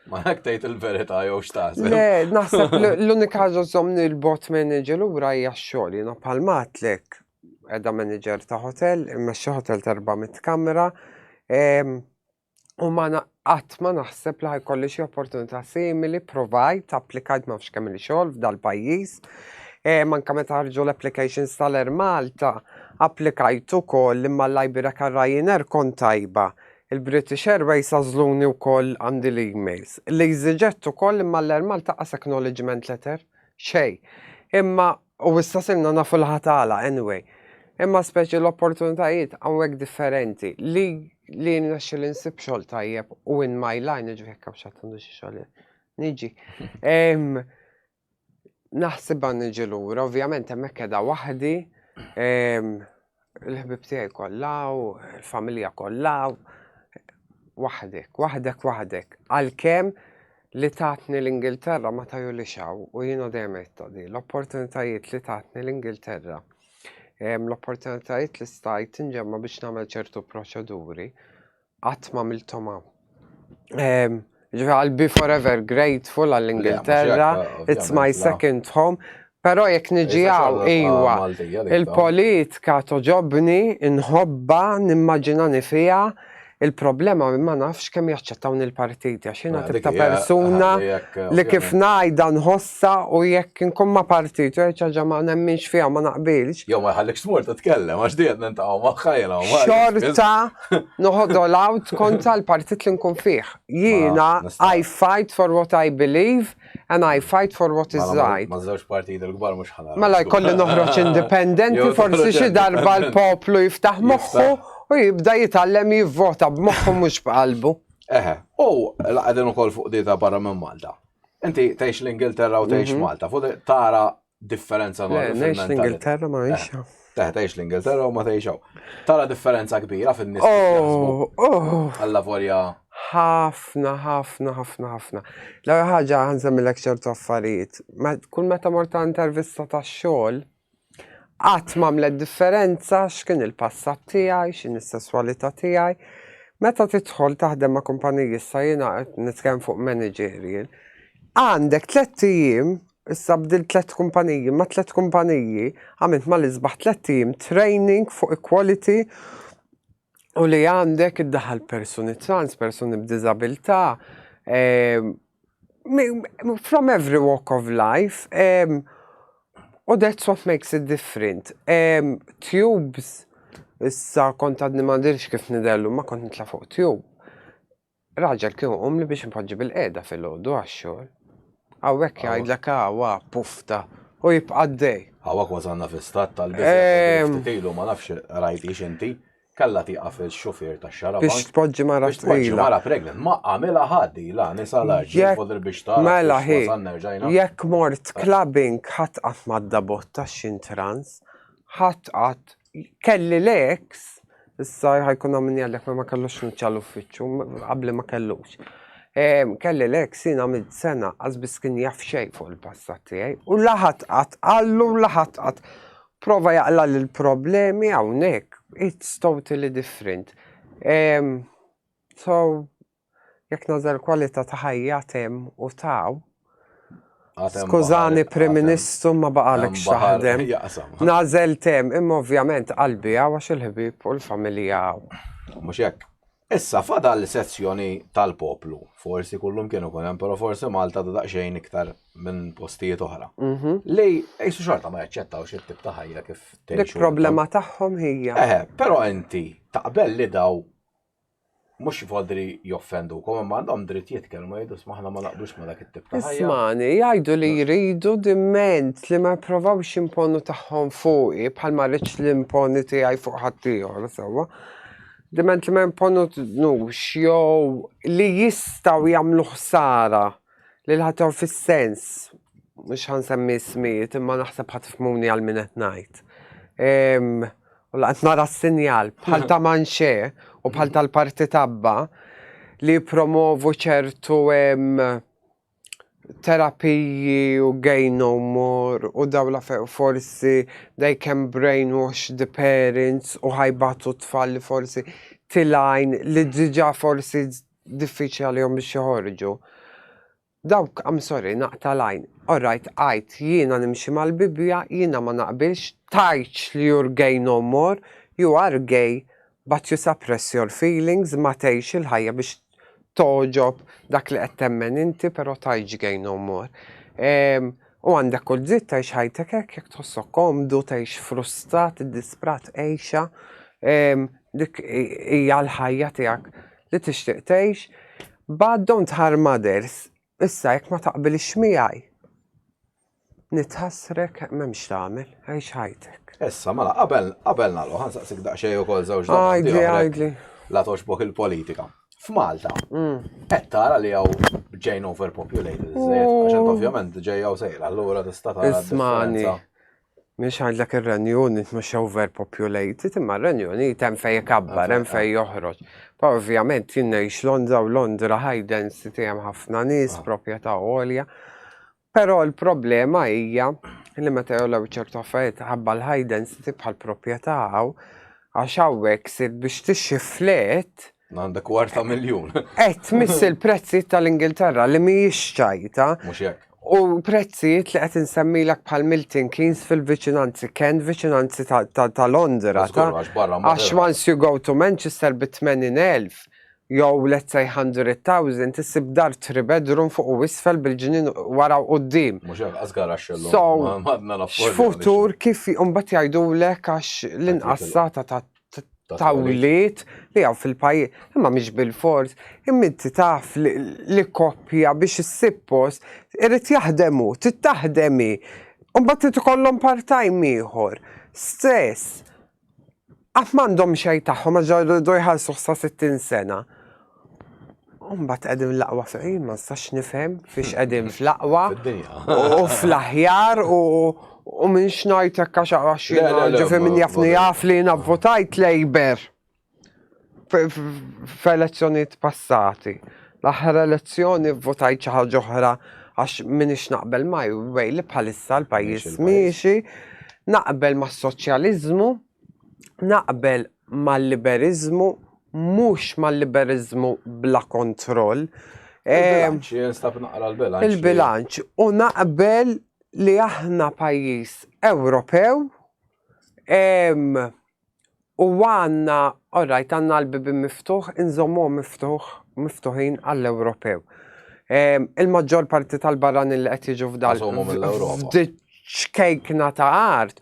Ma jekk tgħid il-verità jew x'taħseb. Le, naħseb l-unika ħaġa żommni l-bot manager lura hija x-xogħol jiena bħal matlek qiegħda manager ta' hotel, immexxi hotel ta' 400 kamra, u ma qatt ma naħseb li ħajkolli xi opportunità simili provajt applikajt ma fx kemm xogħol f'dal-pajjiż. Manka meta ħarġu l-applications tal-Air Malta, applikajt ukoll imma l-Iberia Ryanair kont tajba. Il-British Airways għażluni wkoll għandi l-emails. L-EasyJet ukoll imma l-Air Malta qas acknowledgement letter xej. Imma u issa silna nafu l-ħatala anyway. Imma speċi l-opportunitajiet hawnhekk differenti li nexxi l-insib xogħol tajjeb u in my line ġifieri kemm x'għandu xi xogħol. Niġi. Naħsibha niġi lura, ovvjament hemmhekk qiegħda waħdi, il-ħbib tiegħi kollha u l-familja kollha waħdek. Għalkemm li tatni l-Ingilterra ma tajulix hawn u jiena dejjem qed di l-opportunitajiet li tatni l-Ingilterra. L-opportunitajiet li stajt inġemma biex nagħmel ċertu proċeduri qatt m'għamilthom hawn. I'll be forever grateful għall-Ingilterra, it's my second home. Però jekk niġi hawn iwa, il-politika toġobni, inħobba, nimmaġinani fiha. Il-problema ma nafx kemm jaċċettawni l-partiti għax jiena tibta persuna li kif ngħidha nħossa u jekk inkun ma' partit u ħaġa ma nemminx fiha ma naqbilx. Jew ma jħallekx tmur titkellem għax diet nintaqgħu magħha xorta noħodu l-out kontra l-partit li nkun fih. Jiena I fight for what I believe and I fight for what is right. Ma żewġ partiti l-kbar mhux ħanara. Mela jkolli noħroġ indipendenti forsi xi darba l-poplu jiftaħ moħħu u jibda jitgħallem jivvota b'moħħu mhux b'qalbu. U qegħdin ukoll fuq dieta barra minn Malta. Inti tgħix l-Ingilterra u tgħix Malta, fuq tara differenza Ngħix l-Ingilterra ma ngħix. Tgħix l-Ingilterra u ma tgħix hawn. Tara differenza kbira fin-nies. Alla volja. ħafna. L-ewwel ħaġa ħanżemmilek ċertu affarijiet. Kull meta mort ta' intervista tax-xogħol, qatt m'għamlet differenza x'kien il-passat tiegħi, x'in is-sesswalità tiegħi. Meta tidħol taħdem ma' kumpaniji issa jiena qed nitkellem fuq managerial, għandek 3 ijiem, issa bdilt 3 kumpaniji, ma' 3 kumpaniji, għamilt mal-isbaħ 3 ijiem training fuq equality U li għandek id-daħal persuni trans, persuni b'diżabilità, from every walk of life, u that's what makes it different. Tubes, issa kont għadni ma dirx kif nidellu, ma kont nitla fuq tube. Raġel kien li biex npoġġi bil-qeda fil-ħodu għax-xogħol. Għawek jgħidlek għawa, pufta, u jibqa' għaddej. Għawak wasanna fi stat tal-bizja, ftitilu ma nafx rajtix inti, kalla tiqaf il-xufier ta' xarabank. Biex tpoġġi mara Biex tpoġġi mara pregnant, ma għamela ħaddi, la, nisa larġi, fodil biex tara. Mela hi, wasanna rġajna. jekk mort clubbing ħatqat mad-dabot ta' xin trans, ħatqat kelli l-ex, issa ħajkun għamini għallek ma kellux nċallu uffiċċju, qabli ma kellux. Kelli l-ex jina mid-sena, għazbis kien jaf xej fuq il-passat tiegħi, u laħatqat, għallu laħatqat, prova jaqla l-problemi hawnhekk, it's totally different. So, jekk nażel kwalità ta' ħajja tem u taw, skużani Prim Ministru ma baqalek xaħdem. Nażel tem, imma ovvjament qalbi għax il-ħbib u l-familja għaw. Mux jekk. Issa fada l-sezzjoni tal-poplu. Forsi kullum kienu kunem, pero forsi Malta da daqxejn iktar minn postijiet oħra. Lej, ejsu xorta ma jaċċettaw xie-tip ta' ħajja kif teħxu. Dik problema tagħhom hija. Pero inti taqbel li daw mux jifodri joffendu, ma għandhom drittijiet kellu ma jidus maħna ma naqdux ma dak it-tip ta' ħajja. Ismani, jgħidu li jridu diment li ma provawx imponu tagħhom fuqi bħal ma rridx l-imponi tiegħi fuq ħaddieħor sewwa. Diment li ma imponu nux jew li jistgħu jagħmlu ħsara li ħatew fis-sens mhux ħansemmi ismijiet imma naħseb ħatifhmuni għal min qed ngħid. U laqt nara s-sinjal bħal ta' manxe u bħal tal-parti tabba li promovu ċertu terapiji u gay no more u dawla forsi they can brainwash the parents u ħajbatu tfal li forsi tilajn li diġa forsi diffiċli jom biex joħorġu. Dawk, I'm sorry, naqta lajn. Alright, għajt, jiena nimxi mal-Bibja, jiena ma naqbilx, tajċ li you're gay no more, you are gay, but you suppress your feelings, ma tgħix il-ħajja biex toġob dak li qed temmen inti, però tajġ gay no more. U għandek kull żitt tgħix ħajtek hekk, jekk tħossok komdu, tgħix frustrat, disprat għejxa, dik hija l-ħajja tiegħek li tixtieq tgħix, but don't harm others. Issa jekk ma taqbilx miegħi. Nitħassrek m'hemmx tagħmel, għejx ħajtek. Issa mela qabel nagħlqu ħansaqsik daqsxejn ukoll żewġ Għajdli. La toġbok il-politika. F'Malta, qed tara li hawn ġejn overpopulated iżejjed, għax ovvjament ġejjaw sejra, allura tista' tara differenza. Mhix għandek ir-Renju Unit mhux overpopulated, imma r-Renju Unit hemm fejn ikabbar, hemm fejn joħroġ. Pa ovvjament jien ngħix Londra u Londra high density hemm ħafna nies, proprjetà għolja. Però l-problema hija li meta jollew ċertu affarijiet ħabba l-high density bħal proprjetà għax hawnhekk sid biex tixxi flet. Għandek $250,000. Qed tmiss il-prezzijiet tal-Ingilterra li mhijiex ċajta. Mhux hekk. U prezzijiet li qed insemmilek bħal Milton Keynes fil-viċinanzi, Kent viċinanzi ta' Londra. Għax once you go to Manchester b'80,000, jew let's say 100,000, tissib dar 3 bedroom fuq u isfel bil-ġinien wara u qudiem. Mhux hekk asgar għax So, x'futur kif imbagħad jgħidulek għax l-inqassata ta' wliet li għaw fil-pajjiż, imma mhix bil-fors, imma inti taf li koppja biex issib post irid jaħdemu, tittaħdemi, u mbagħad tikollhom part-time ieħor. Stess, għaf m'għandhom xejn tagħhom għax ġew jħallsu sa 60 sena. U mbagħad qegħdin l-aqwa fejn, ma nistax nifhem fiex qegħdin fl-aqwa u fl-aħjar u minn xnajtek għax ġifi minn jafni jaf li jina votajt Labour f'elezzjonijiet passati. L-aħħar elezzjoni votajt xi ħaġa oħra għax minix naqbel ma li bħalissa l-pajjiż miexi, naqbel mas-soċjaliżmu, naqbel mal-liberizmu, mhux mal-liberizmu bla kontroll. Il-bilanċ, jinstab naqra l-bilanċ. Il-bilanċ, u naqbel li aħna pajjiż Ewropew U għanna, orrajt, għanna l-bibi miftuħ, inżommu miftuħin għall-Ewropew. Il-maġġor parti tal-barran li qed jiġu f'dal-ċkejkna ta' art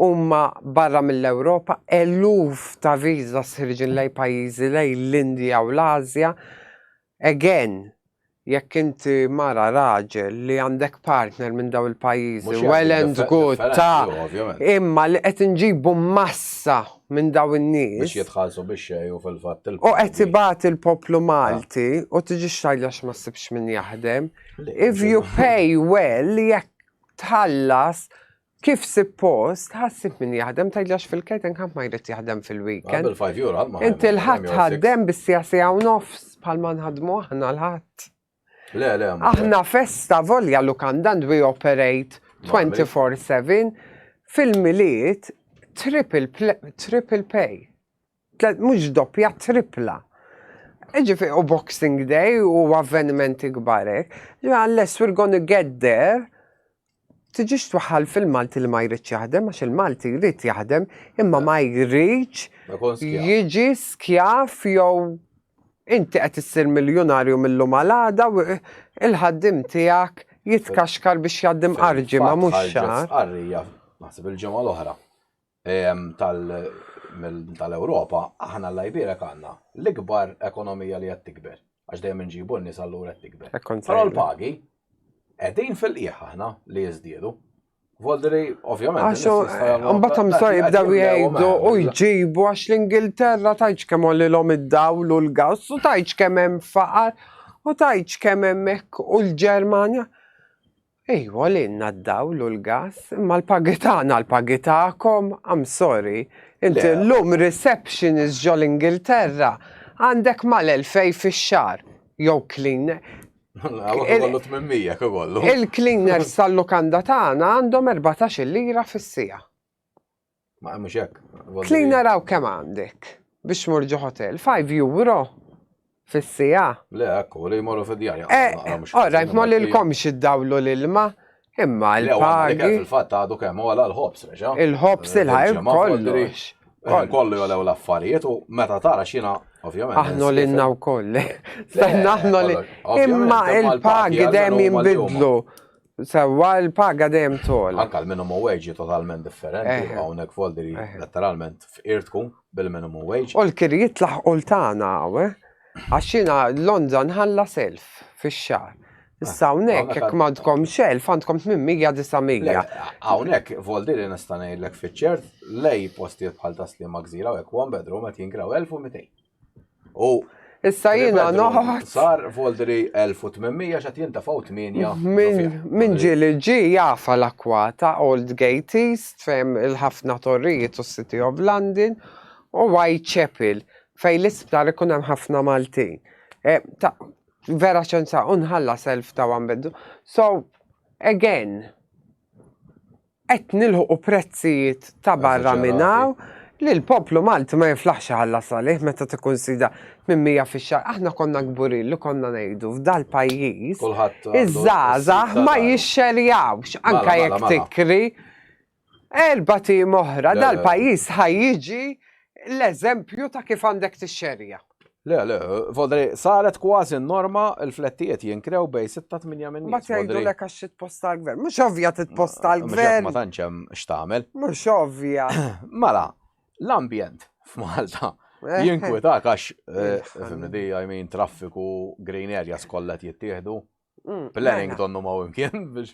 huma barra mill-Ewropa, eluf ta' viża sħirġin lej pajjiżi lej l-Indja u l-Asja. Again, jekk inti mara raġel li għandek partner minn daw il-pajjiżi, well and good ta' imma li qed inġibu massa minn daw in-nies. Biex jitħallsu biex xejn u fil-fatt U qed ibagħat il-poplu Malti u tiġi xtajlax ma ssibx min jaħdem. If you pay well, jekk tħallas kif suppost, ħassib min jaħdem tajlax fil-catering ħadd ma jrid jaħdem fil-weekend. €5 Inti l-ħadd ħaddem bis-sija u nofs bħalma nħadmu aħna l-ħadd. Le. Aħna festa volja Lukandant we operate 24/7 fil-miliet triple pay. Mhux doppja, tripla. Ġifi u Boxing Day u avvenimenti kbarek. Unless we're gonna get there, tiġix twaħħal fil-Malti li ma jridx jaħdem, għax il-Malti jrid jaħdem, imma ma jridx jiġi skjaf jew inti qed issir miljonarju mill-lum għal-għada u il-ħaddim tiegħek jitkaxkar biex jgħaddim qarġi ma mhux xahar. Qarrija, naħseb il-ġimgħa l-oħra tal-Ewropa, aħna l-Lajbierek għandna l-ikbar ekonomija li qed tikber, għax dejjem inġibu n-nies allura qed tikber. Però l-pagi qegħdin fil-qiegħ aħna li jiżdiedu. Voldri, ovvjament. Mbagħad msar jibdew jgħidu u jġibu għax l-Ingilterra tajġ kemm ollilhom id-dawl u l-gass u tajġ kemm hemm faqar u tajġ kemm hemmhekk u l-Ġermanja. Ejwa lilna d-dawl u l-gass, imma l-pagi tagħna l-pagi tagħkom, I'm sorry. Inti llum receptionist ġol Ingilterra għandek mal-2000 fix-xahar jew cleaner. Il-cleaners tal-lukanda tagħna għandhom 14 lira fis-sija. Ma mhux hekk. Cleaner hawn kemm għandek biex murġu hotel? €5 fis-sija. Le hekk u li jmorru fid-djar. Orrajt ma lilkomx iddawlu l-ilma, imma l-pagi. Fil-fatt għadu kemm huwa l-ħobs reġa'. Il-ħobs il-ħajb kollox. Kollu jolew l-affarijiet u meta tara xina, ovvjament. Aħna l-inna u koll. Aħna imma il-pagi dejjem jinbidlu. Sewa l-paga dejjem tol. Anka l-minimum wage totalment differenti. Hawnhekk Voldri letteralment f'irtku bil-minimum wage. U l-kir jitlaħ qoltana għawe. Għaxina London ħalla self fix-xahar. Issa hawnhekk jekk m'għandkom xelf għandkom 800-900. Hawnhekk Voldri nista' ngħidlek fiċ-ċert lej postijiet bħal Taslima Gżira u hekk one bedroom qed jinkraw 1200. U issa jiena noħod sar Voldri 1800 x'qed jintafgħu 8. Min ġi jafa l-Akwata, Old Gate East, fejn il-ħafna torrijiet u City of London u Whitechapel fejn l-isptar ikun hemm ħafna Maltin. Vera ċansa unħalla self ta' għambeddu. So, again, qed nilħu prezzijiet ta' barra minnaw li l-poplu Malti ma jiflaħx ħalla salih meta tikkunsidra minn 100 fix-xahar. Aħna konna kburin li konna ngħidu f'dal pajjiż iż-żgħażagħ ma jixxerjawx anke jekk tikri 4 tim oħra dal-pajjiż ħajjiġi l-eżempju ta' kif għandek tixxerja. Le, Voldri, saret kważi norma il-flettijiet jinkrew bej 6-8 minn nies. Ma tgħidu lek għax titposta l-gvern. Mhux ovvja titposta l-gvern. Ma tantx hemm x'tagħmel. Mhux ovvja. Mela, l-ambjent f'Malta jinkwetak għax fimni di I traffiku green areas kollha jittieħdu. Planning donnu ma' imkien biex.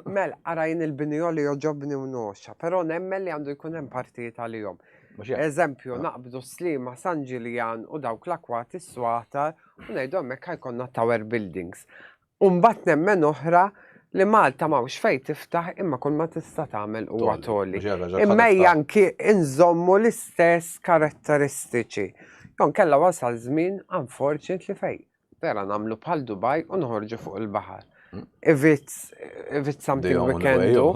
Mela, arajn il-binjoli joġobni u noxa, però nemmen li għandu jkun hemm partijiet għalihom. Eżempju, naqbdu Slima, San Ġiljan u dawk l-akwati s-swatar u ngħidu hemmhekk ħajkonna tower buildings. U mbagħad nemmen oħra li Malta m'hawnx fejn tiftaħ imma kull ma tista' tagħmel huwa toli. Imma anki inżommu l-istess karatteristiċi. Jon kellha wasal żmien unfortunately fejn. Vera nagħmlu bħal Dubai u noħorġu fuq il-baħar. If it's something we can do.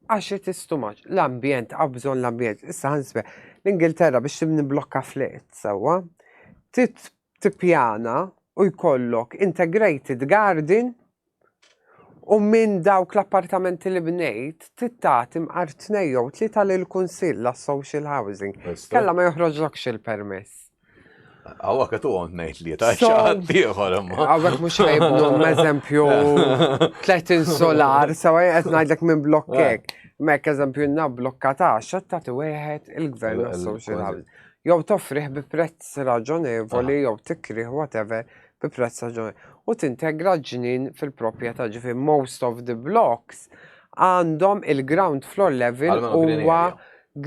Għax it is too much. L-ambjent, għabżon l-ambjent. Issa ħansbe, l-Ingilterra biex tibni blokka flet, sawa, tippjana u jkollok integrated garden U minn dawk l-appartamenti li bnejt, tittati mqar 2 jew 3 lill-kunsill għas-social housing. Kella ma joħroġlokx il-permess. Għawa katu għont nejt li ta' So- xaħat tiħor imma. Għawek mux ħajbnu meżempju 30 solar, sawa għet najdlek minn blokkek. Mek eżempju na blokkata xattati wieħed il-gvern għas-social housing. Jow toffriħ bi prezz raġonevoli, jow tikriħ whatever bi prezz raġonevoli. U tintegra ġnien fil-propieta ġifi most of the blocks għandhom il-ground floor level Għalmenu green huwa area.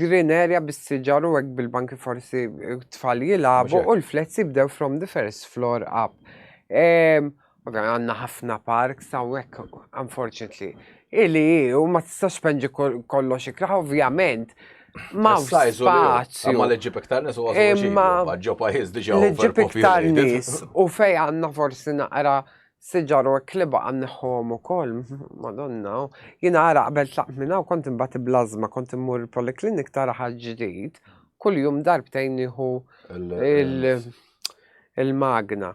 green area bis-siġar u għek bil-banki forsi tfal jilabu Mhux u l-flets jibdew from the first floor up. Għanna ħafna parks għawek, unfortunately. Ili, u ma tistax penġi kollox ikraħ, ovvjament. Ma' spazju. Ma l-ġib iktar nis u Imma- għazmu ġo pajis diġa L-ġib iktar nis u fej għanna forsi naqra siġar u kliba għanneħom u kol, madonna. Jina għara qabel tlaq minna u kont imbati blazma, kont immur il-poliklinik tara ħagġdijt, kull jum darbtejn iħu il-magna.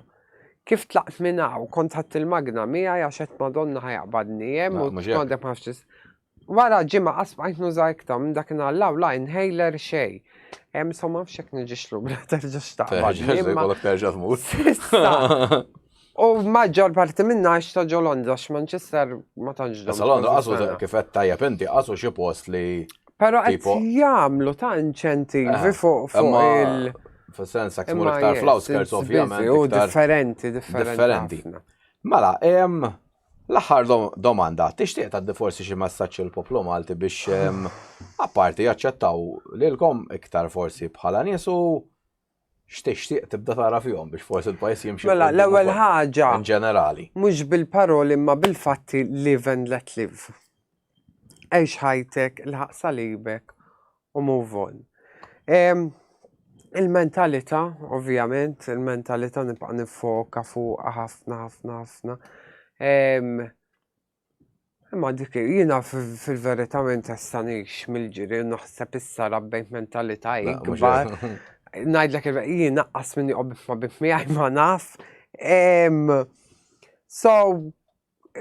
Kif tlaqt minna u kont ħatt il-magna mija jaxet madonna ħajaqbadni jem u mhux hekk. kont ħafxis. Wara ġimma qasbajt nużajktam dakin għallaw la inhaler xej. So ma fxek nġiġlu bla terġax taqbadni. imma- Kollok terġa tmut. Issa. U maġġor parti minna ta' ġo Londra, x'Manchester ma tantx Issa Londra qasu kifet tajjeb inti qasu xi post li Pero qed tipo- jagħmlu ta' inċentivi fuq imma il- fis-sens jekk tmur imma iktar yes, fl-outskirts it's ovvjament. busy, U iktar- differenti differenti. ħafna. Mela, l-aħħar domanda, tixtieq tgħaddi forsi xi messaġġ il-poplu Malti biex apparti jaċċettaw lilkom iktar forsi bħala nies u x'tixtieq tibda tara fihom biex forsi l-pajjiż jimxi. Mela, quddiem l-ewwel ukoll. ħaġa In ġenerali. mhux bil-paroli imma bil-fatti live and let live. Għex ħajtek, il-ħaq salibek u move on. Il-mentalità, ovvjament, il-mentalità nibqa' nifoka fuq ħafna. Imma dik jiena fil-verità ma intestanix mill-ġiri naħseb issa rabbejt mentalità ikbar. Najdlek il-baqija naqqas minni qobbif ma bif miħaj ma naf. So,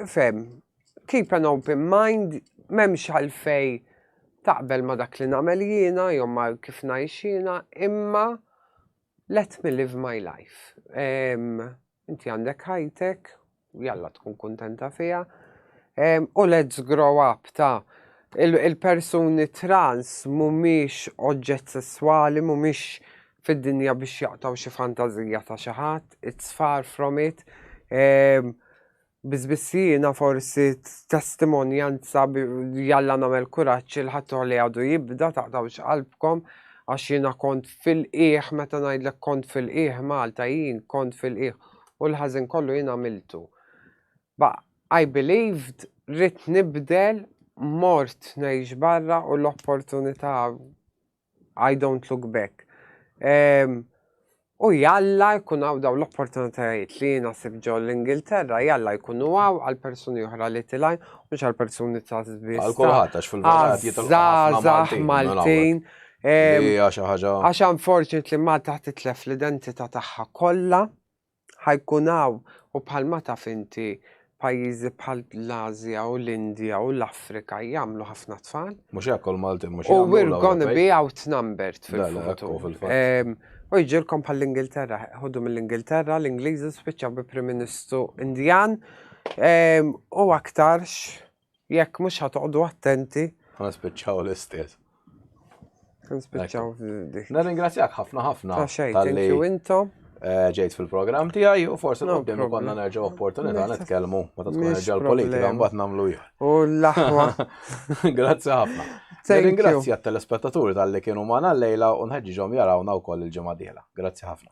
fem, keep an open mind, memx għalfej taqbel ma dak li namel jiena, jew ma kif najx jiena, imma let me live my life. Inti għandek ħajtek, jalla tkun kontenta fija, u let's grow up ta' il-persuni trans mumiex oġġett sessuali, mumiex fid-dinja biex jaqtaw xi fantazija ta' xi ħadd, it's far from it. Bizbissina forsi testimonjanza jalla namel kuraċ il-ħattu li għadu jibda taqtawx qalbkom għax jina kont fil-qiegħ meta ngħidlek kont fil-qiegħ Malta jien kont fil-qiegħ u l-ħażin kollu jien għamiltu. But I believed rrit nibdel mort ngħix barra u l-opportunità I don't look back. U jalla jkun għaw daw l-opportunitajiet li nasib ġo l-Ingilterra, jalla jkunu għaw għal-personi uħra li tilajn, mux għal-personi ta' zbis. Għal-kulħat, għax fil-verat Zazax, Maltin. ħaġa. Għax unfortunately Malta titlef l-identità tagħha kollha, ħajkun għaw u bħalma taf inti pajjiżi bħal l-Asja u l-Indja u l-Afrika jagħmlu ħafna tfal. Mhux hekk Malti, mhux U we're gonna be outnumbered La, la, ekku fil-futur. fil-fatt. U jġilkom bħall-Ingilterra, ħoddu mill-Ingilterra, l-Ingliżi spiċċaw bi Prim Ministru Indjan, u aktarx, jekk mhux ħatoqgħdu attenti, Ħana spiċċaw l-istess. nspiċċaw dik. Nirringrazzjak ħafna Ta' xejn, tal-li thank you intom. ġejt fil-programm tiegħi u forsi No qudiem problem. konna nerġgħu opportunità nitkellmu meta tkun Mhix nerġa' l-politika problema. mbagħad nagħmlu ieħor. U l-aħwa. Grazzi ħafna. Thank you. Ringrazzja t-telespettaturi tal-li kienu magħna llejla u nħeġġiġhom jarawna wkoll il-ġimgħa dieħla. Grazzi ħafna.